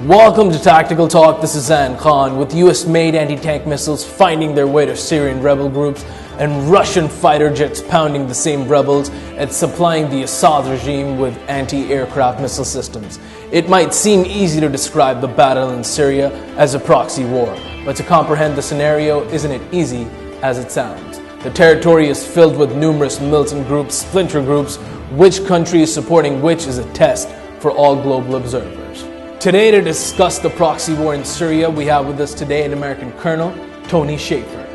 Welcome to Tactical Talk. This is Zain Khan. With US-made anti-tank missiles finding their way to Syrian rebel groups and Russian fighter jets pounding the same rebels and supplying the Assad regime with anti-aircraft missile systems, it might seem easy to describe the battle in Syria as a proxy war, but to comprehend the scenario isn't it easy as it sounds. The territory is filled with numerous militant groups, splinter groups. Which country is supporting which is a test for all global observers. Today, to discuss the proxy war in Syria, we have with us today an American Colonel, Tony Shaffer.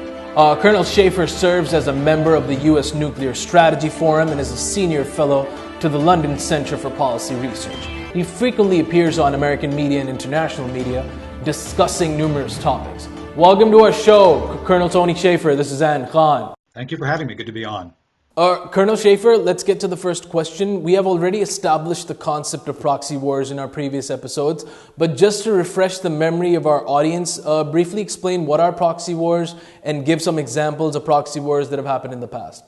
Colonel Shaffer serves as a member of the U.S. Nuclear Strategy Forum and is a senior fellow to the London Centre for Policy Research. He frequently appears on American media and international media discussing numerous topics. Welcome to our show, Colonel Tony Shaffer. This is Zain Khan. Thank you for having me. Good to be on. Colonel Shaffer, let's get to the first question. We have already established the concept of proxy wars in our previous episodes, but just to refresh the memory of our audience, briefly explain what are proxy wars and give some examples of proxy wars that have happened in the past.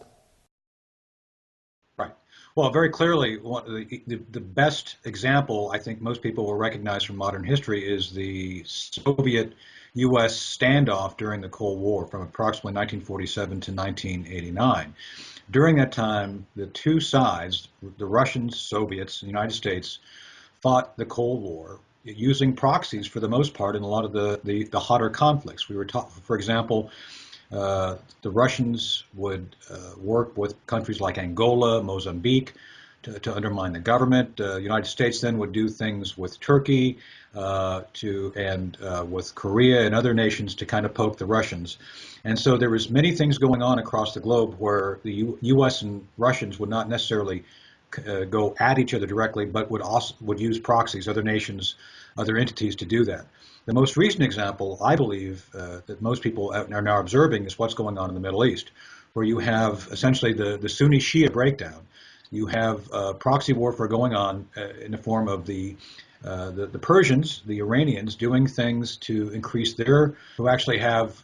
Right. Well, very clearly, the best example I think most people will recognize from modern history is the Soviet-U.S. standoff during the Cold War from approximately 1947 to 1989. During that time, the two sides, the Russians, Soviets, and the United States, fought the Cold War using proxies for the most part in a lot of the hotter conflicts. We were taught, for example, the Russians would work with countries like Angola, Mozambique, to undermine the government. The United States then would do things with Turkey with Korea and other nations to kind of poke the Russians. And so there was many things going on across the globe where the U.S. and Russians would not necessarily go at each other directly, but would use proxies, other nations, other entities to do that. The most recent example, I believe, that most people are now observing is what's going on in the Middle East, where you have essentially the Sunni Shia breakdown. You have proxy warfare going on in the form of the Persians, the Iranians, doing things to increase who actually have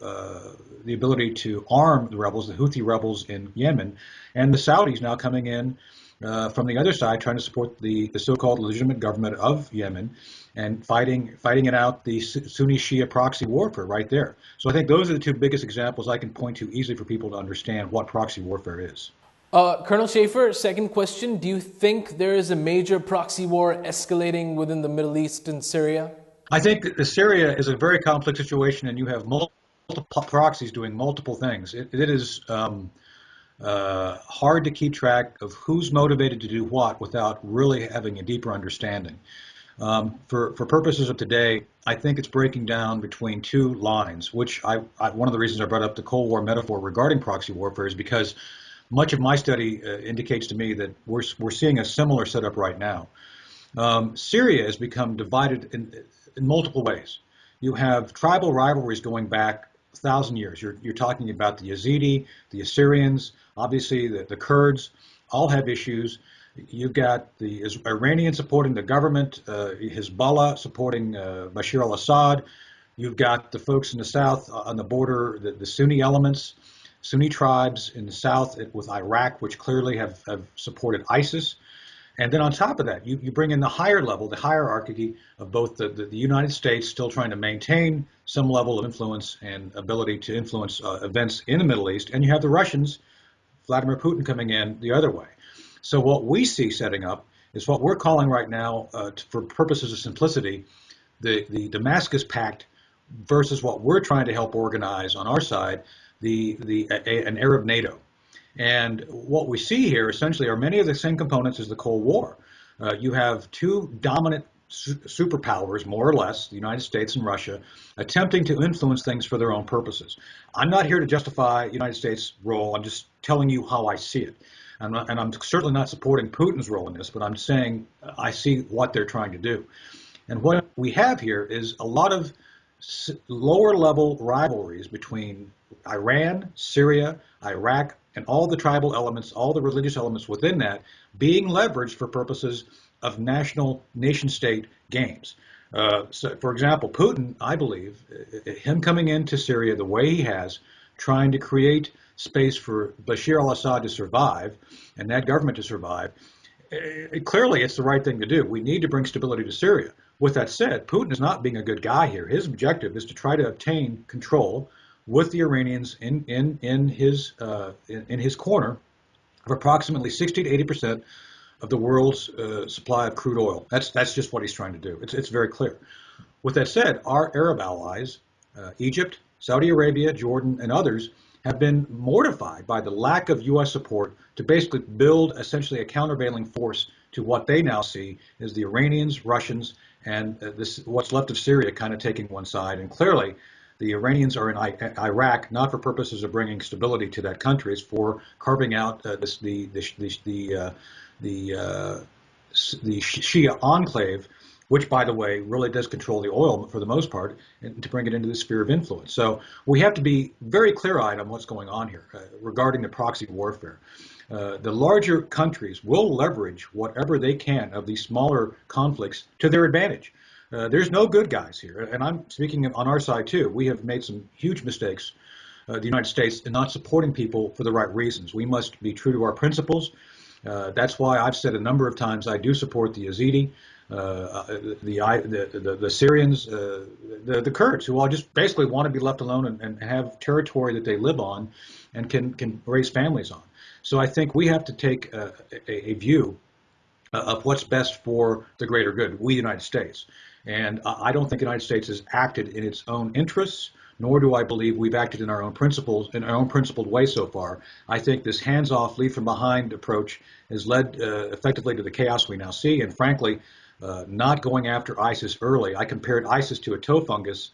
the ability to arm the rebels, the Houthi rebels in Yemen, and the Saudis now coming in from the other side, trying to support the so-called legitimate government of Yemen and fighting it out, the Sunni Shia proxy warfare right there. So I think those are the two biggest examples I can point to easily for people to understand what proxy warfare is. Colonel Shaffer, second question. Do you think there is a major proxy war escalating within the Middle East and Syria? I think that Syria is a very complex situation, and you have multiple proxies doing multiple things. It is hard to keep track of who's motivated to do what without really having a deeper understanding. For purposes of today, I think it's breaking down between two lines, which one of the reasons I brought up the Cold War metaphor regarding proxy warfare is because much of my study indicates to me that we're seeing a similar setup right now. Syria has become divided in multiple ways. You have tribal rivalries going back 1,000 years. You're talking about the Yazidi, the Assyrians, obviously the Kurds, all have issues. You've got the Iranians supporting the government, Hezbollah supporting Bashar al-Assad. You've got the folks in the south on the border, the Sunni elements, Sunni tribes in the south with Iraq, which clearly have supported ISIS. And then on top of that, you bring in the higher level, the hierarchy of both the United States still trying to maintain some level of influence and ability to influence events in the Middle East, and you have the Russians, Vladimir Putin, coming in the other way. So what we see setting up is what we're calling right now, for purposes of simplicity, the Damascus Pact versus what we're trying to help organize on our side, an Arab NATO. And what we see here essentially are many of the same components as the Cold War. You have two dominant superpowers, more or less, the United States and Russia, attempting to influence things for their own purposes. I'm not here to justify the United States' role. I'm just telling you how I see it. And I'm certainly not supporting Putin's role in this, but I'm saying I see what they're trying to do. And what we have here is a lot of lower level rivalries between Iran, Syria, Iraq, and all the tribal elements, all the religious elements within that being leveraged for purposes of nation-state games. So, for example, Putin, I believe, him coming into Syria the way he has, trying to create space for Bashar al-Assad to survive and that government to survive, Clearly, it's the right thing to do. We need to bring stability to Syria. With that said, Putin is not being a good guy here. His objective is to try to obtain control with the Iranians in his corner of approximately 60 to 80% of the world's supply of crude oil. That's just what he's trying to do. It's very clear. With that said, our Arab allies, Egypt, Saudi Arabia, Jordan, and others, have been mortified by the lack of U.S. support to basically build essentially a countervailing force to what they now see as the Iranians, Russians, and what's left of Syria kind of taking one side. And clearly, the Iranians are in Iraq not for purposes of bringing stability to that country, it's for carving out the Shia enclave, which, by the way, really does control the oil for the most part, and to bring it into the sphere of influence. So we have to be very clear-eyed on what's going on here regarding the proxy warfare. The larger countries will leverage whatever they can of these smaller conflicts to their advantage. There's no good guys here, and I'm speaking on our side too. We have made some huge mistakes, the United States, in not supporting people for the right reasons. We must be true to our principles. That's why I've said a number of times I do support the Yazidi, the Syrians, the Kurds, who all just basically want to be left alone and have territory that they live on and can raise families on. So I think we have to take a view of what's best for the greater good, we, the United States. And I don't think the United States has acted in its own interests, nor do I believe we've acted in our own principles, in our own principled way so far. I think this hands-off, lead-from-behind approach has led effectively to the chaos we now see, and frankly, not going after ISIS early. I compared ISIS to a toe fungus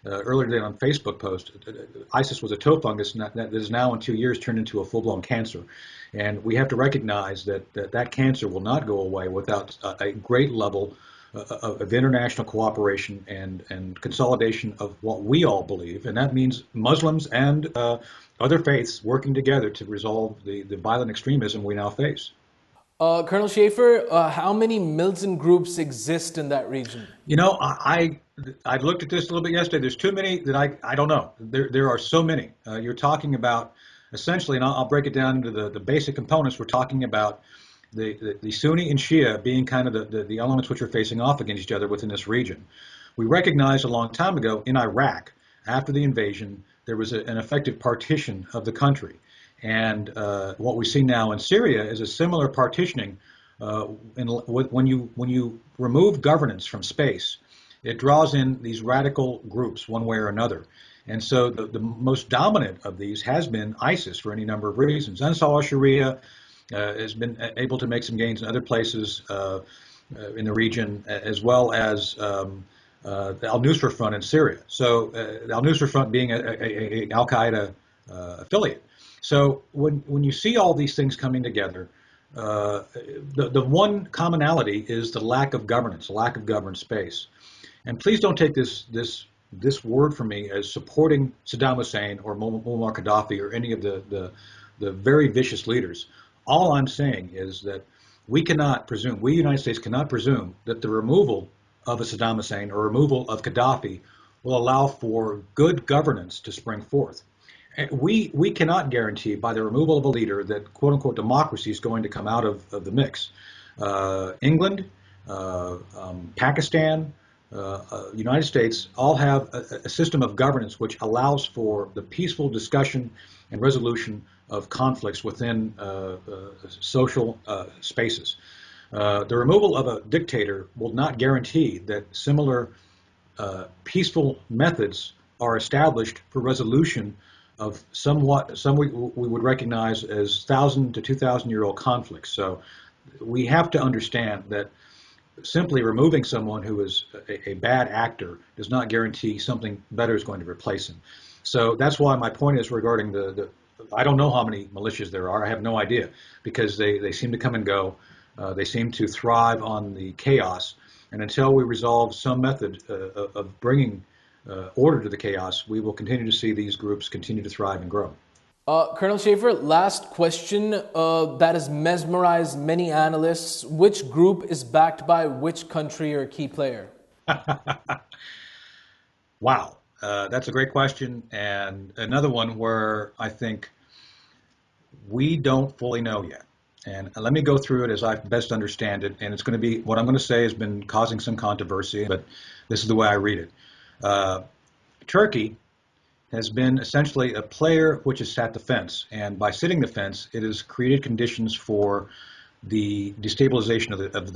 earlier today on a Facebook post. ISIS was a toe fungus that is now in 2 years turned into a full-blown cancer. And we have to recognize that cancer will not go away without a great level of international cooperation and consolidation of what we all believe. And that means Muslims and other faiths working together to resolve the violent extremism we now face. Colonel Shaffer, how many militant groups exist in that region? You know, I looked at this a little bit yesterday. There's too many that I don't know. There are so many. You're talking about essentially, and I'll break it down into the basic components. We're talking about the Sunni and Shia being kind of the elements which are facing off against each other within this region. We recognized a long time ago in Iraq, after the invasion, there was an effective partition of the country. And what we see now in Syria is a similar partitioning. When you remove governance from space, it draws in these radical groups one way or another. And so the most dominant of these has been ISIS for any number of reasons. Ansar al-Sharia has been able to make some gains in other places in the region, as well as the al-Nusra Front in Syria. So the al-Nusra Front being a al-Qaeda affiliate. So when you see all these things coming together, the one commonality is the lack of governance, lack of governed space. And please don't take this word from me as supporting Saddam Hussein or Muammar Gaddafi or any of the very vicious leaders. All I'm saying is that we cannot presume, we, the United States, cannot presume that the removal of a Saddam Hussein or removal of Gaddafi will allow for good governance to spring forth. We cannot guarantee by the removal of a leader that quote-unquote democracy is going to come out of the mix. England, Pakistan, United States all have a system of governance which allows for the peaceful discussion and resolution of conflicts within social spaces. The removal of a dictator will not guarantee that similar peaceful methods are established for resolution of some we would recognize as 1,000 to 2,000-year-old conflicts. So we have to understand that simply removing someone who is a bad actor does not guarantee something better is going to replace him. So that's why my point is regarding I don't know how many militias there are. I have no idea, because they seem to come and go. They seem to thrive on the chaos. And until we resolve some method of bringing order to the chaos, we will continue to see these groups continue to thrive and grow. Colonel Shaffer, last question that has mesmerized many analysts. Which group is backed by which country or key player? Wow, that's a great question, and another one where I think we don't fully know yet. And let me go through it as I best understand it. And it's going to be, what I'm going to say has been causing some controversy, but this is the way I read it. Turkey has been essentially a player which has sat the fence. And by sitting the fence, it has created conditions for the destabilization of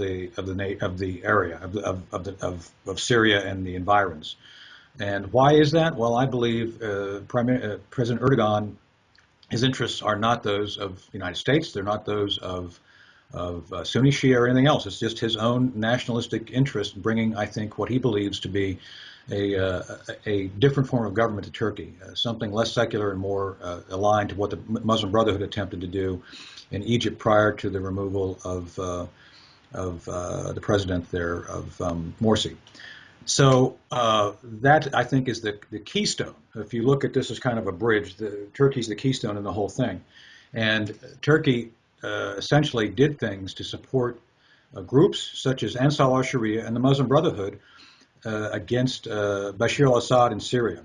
the area of Syria and the environs. And why is that? Well, I believe President Erdogan, his interests are not those of the United States. They're not those of Sunni Shia or anything else. It's just his own nationalistic interest in bringing, I think, what he believes to be a different form of government to Turkey, something less secular and more aligned to what the Muslim Brotherhood attempted to do in Egypt prior to the removal of the president there, of Morsi. So that, I think, is the keystone. If you look at this as kind of a bridge, Turkey's the keystone in the whole thing. And Turkey essentially did things to support groups such as Ansar al-Sharia and the Muslim Brotherhood against Bashar al-Assad in Syria.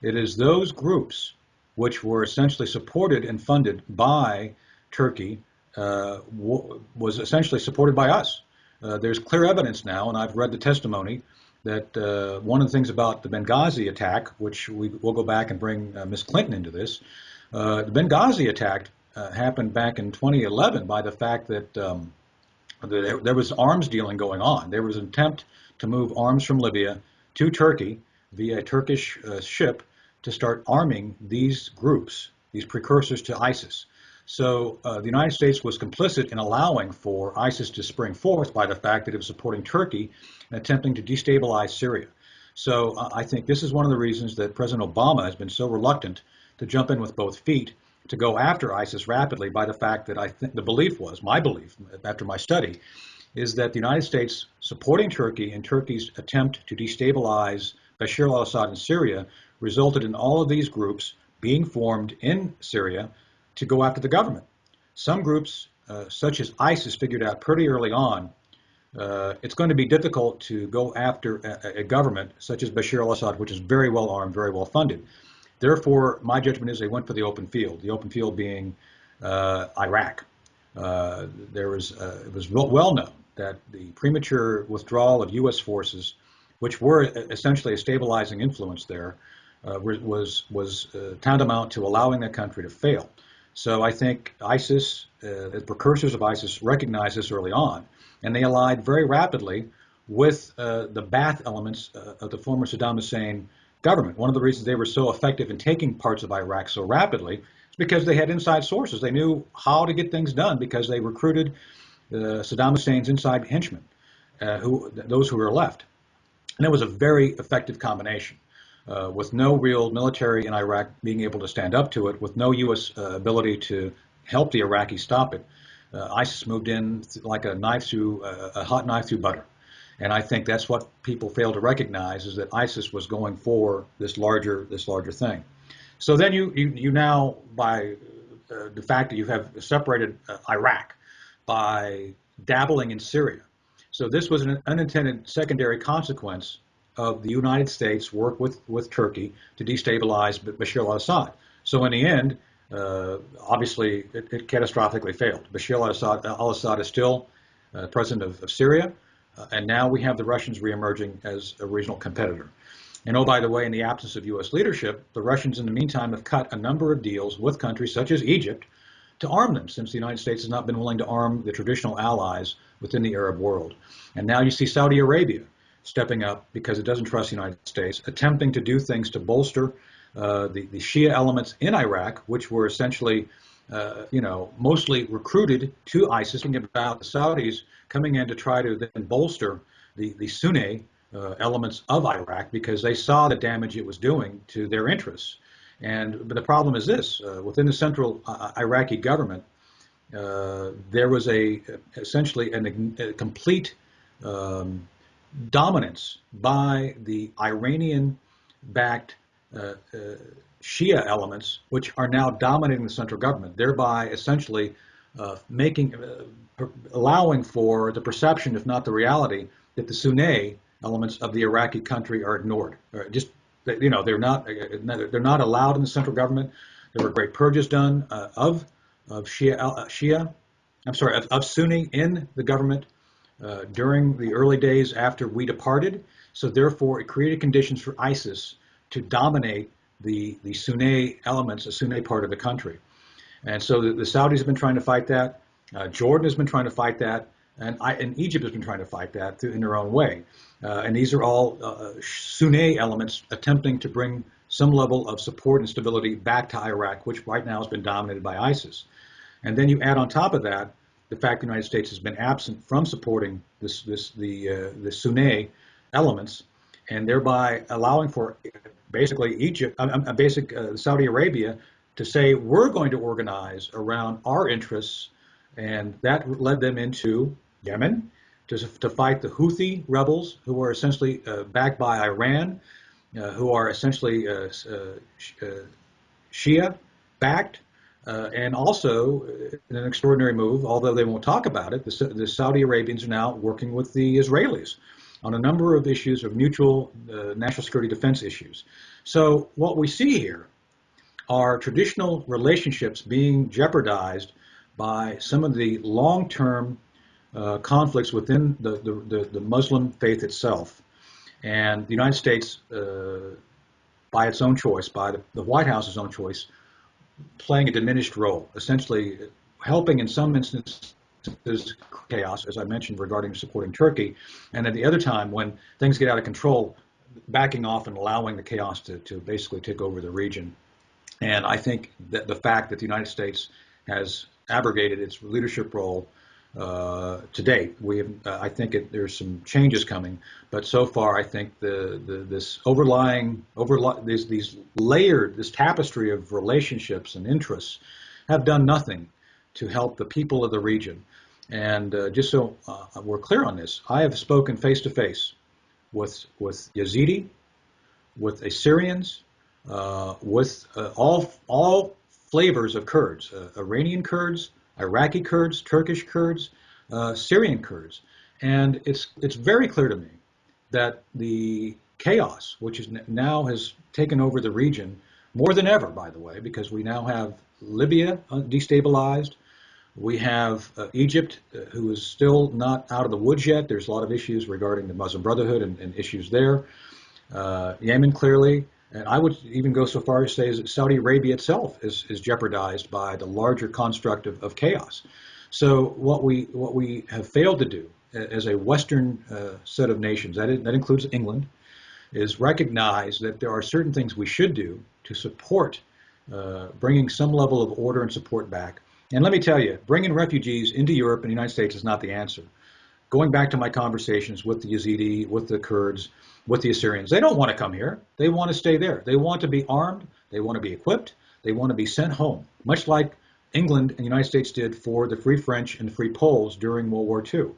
It is those groups which were essentially supported and funded by Turkey, was essentially supported by us. There's clear evidence now, and I've read the testimony, that one of the things about the Benghazi attack, which we'll go back and bring Ms. Clinton into this, the Benghazi attack happened back in 2011 by the fact that there was arms dealing going on. There was an attempt to move arms from Libya to Turkey via a Turkish ship to start arming these groups, these precursors to ISIS. So the United States was complicit in allowing for ISIS to spring forth by the fact that it was supporting Turkey and attempting to destabilize Syria. So I think this is one of the reasons that President Obama has been so reluctant to jump in with both feet to go after ISIS rapidly, by the fact that I think the belief was, my belief after my study, is that the United States supporting Turkey and Turkey's attempt to destabilize Bashar al-Assad in Syria resulted in all of these groups being formed in Syria to go after the government. Some groups, such as ISIS, figured out pretty early on it's going to be difficult to go after a government such as Bashar al-Assad, which is very well armed, very well funded. Therefore, my judgment is they went for the open field being Iraq. It was well known that the premature withdrawal of U.S. forces, which were essentially a stabilizing influence there, was tantamount to allowing that country to fail. So I think ISIS, the precursors of ISIS, recognized this early on, and they allied very rapidly with the Ba'ath elements of the former Saddam Hussein government. One of the reasons they were so effective in taking parts of Iraq so rapidly is because they had inside sources. They knew how to get things done because they recruited Saddam Hussein's inside henchmen, those who were left. And it was a very effective combination. With no real military in Iraq being able to stand up to it, with no U.S. Ability to help the Iraqis stop it, ISIS moved in like a hot knife through butter. And I think that's what people fail to recognize, is that ISIS was going for this larger thing. So then you now, by the fact that you have separated Iraq by dabbling in Syria. So this was an unintended secondary consequence of the United States' work with Turkey to destabilize Bashar al-Assad. So in the end, obviously, it catastrophically failed. Bashar al-Assad is still president of Syria, and now we have the Russians reemerging as a regional competitor. And oh, by the way, in the absence of U.S. leadership, the Russians in the meantime have cut a number of deals with countries such as Egypt to arm them, since the United States has not been willing to arm the traditional allies within the Arab world. And now you see Saudi Arabia stepping up because it doesn't trust the United States, attempting to do things to bolster the Shia elements in Iraq, which were essentially, mostly recruited to ISIS. Thinking about the Saudis coming in to try to then bolster the Sunni elements of Iraq because they saw the damage it was doing to their interests. But the problem is this: within the central Iraqi government, there was essentially a complete dominance by the Iranian-backed Shia elements, which are now dominating the central government, thereby essentially allowing for the perception, if not the reality, that the Sunni elements of the Iraqi country are ignored. They're not allowed in the central government. There were great purges done of Shia of Sunni in the government during the early days after we departed. So therefore, it created conditions for ISIS to dominate the Sunni elements, the Sunni part of the country. And so the Saudis have been trying to fight that. Jordan has been trying to fight that. And Egypt has been trying to fight that in their own way. And these are all Sunni elements attempting to bring some level of support and stability back to Iraq, which right now has been dominated by ISIS. And then you add on top of that the fact the United States has been absent from supporting the Sunni elements, and thereby allowing for basically Saudi Arabia to say we're going to organize around our interests, and that led them into Yemen to fight the Houthi rebels, who are essentially backed by Iran, who are essentially Shia-backed. And also, in an extraordinary move, although they won't talk about it, the Saudi Arabians are now working with the Israelis on a number of issues of mutual national security defense issues. So what we see here are traditional relationships being jeopardized by some of the long-term conflicts within the Muslim faith itself. And the United States, by its own choice, by the White House's own choice, playing a diminished role, essentially helping in some instances chaos, as I mentioned, regarding supporting Turkey, and at the other time, when things get out of control, backing off and allowing the chaos to basically take over the region. And I think that the fact that the United States has abrogated its leadership role to date, I think there's some changes coming, but so far I think this this tapestry of relationships and interests have done nothing to help the people of the region. And just so we're clear on this, I have spoken face to face with Yazidi, with Assyrians, with all flavors of Kurds, Iranian Kurds, Iraqi Kurds, Turkish Kurds, Syrian Kurds. And it's very clear to me that the chaos, which is now has taken over the region, more than ever, by the way, because we now have Libya destabilized. We have Egypt, who is still not out of the woods yet. There's a lot of issues regarding the Muslim Brotherhood and issues there. Yemen, clearly. And I would even go so far as to say that Saudi Arabia itself is jeopardized by the larger construct of chaos. So what we have failed to do as a Western set of nations, that includes England, is recognize that there are certain things we should do to support bringing some level of order and support back. And let me tell you, bringing refugees into Europe and the United States is not the answer. Going back to my conversations with the Yazidi, with the Kurds, with the Assyrians, they don't want to come here. They want to stay there. They want to be armed. They want to be equipped. They want to be sent home, much like England and the United States did for the Free French and the Free Poles during World War II.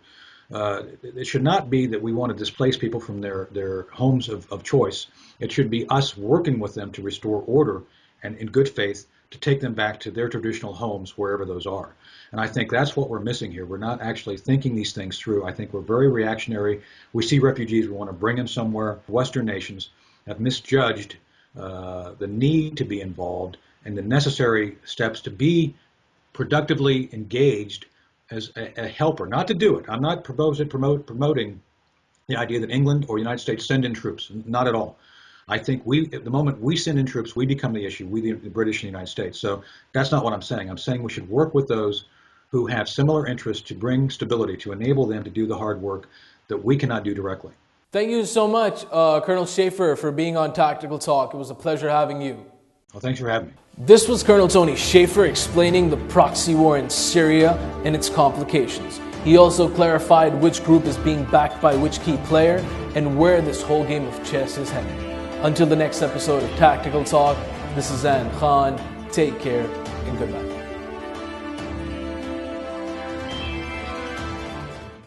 It should not be that we want to displace people from their homes of choice. It should be us working with them to restore order and in good faith to take them back to their traditional homes, wherever those are. And I think that's what we're missing here. We're not actually thinking these things through. I think we're very reactionary. We see refugees, we want to bring them somewhere. Western nations have misjudged the need to be involved and the necessary steps to be productively engaged as a helper, not to do it. I'm not promoting the idea that England or the United States send in troops, not at all. I think at the moment we send in troops, we become the issue, we the British and the United States. So that's not what I'm saying. I'm saying we should work with those who have similar interests to bring stability, to enable them to do the hard work that we cannot do directly. Thank you so much, Colonel Shaffer, for being on Tactical Talk. It was a pleasure having you. Well, thanks for having me. This was Colonel Tony Shaffer explaining the proxy war in Syria and its complications. He also clarified which group is being backed by which key player and where this whole game of chess is heading. Until the next episode of Tactical Talk, this is Zain Khan. Take care and goodbye.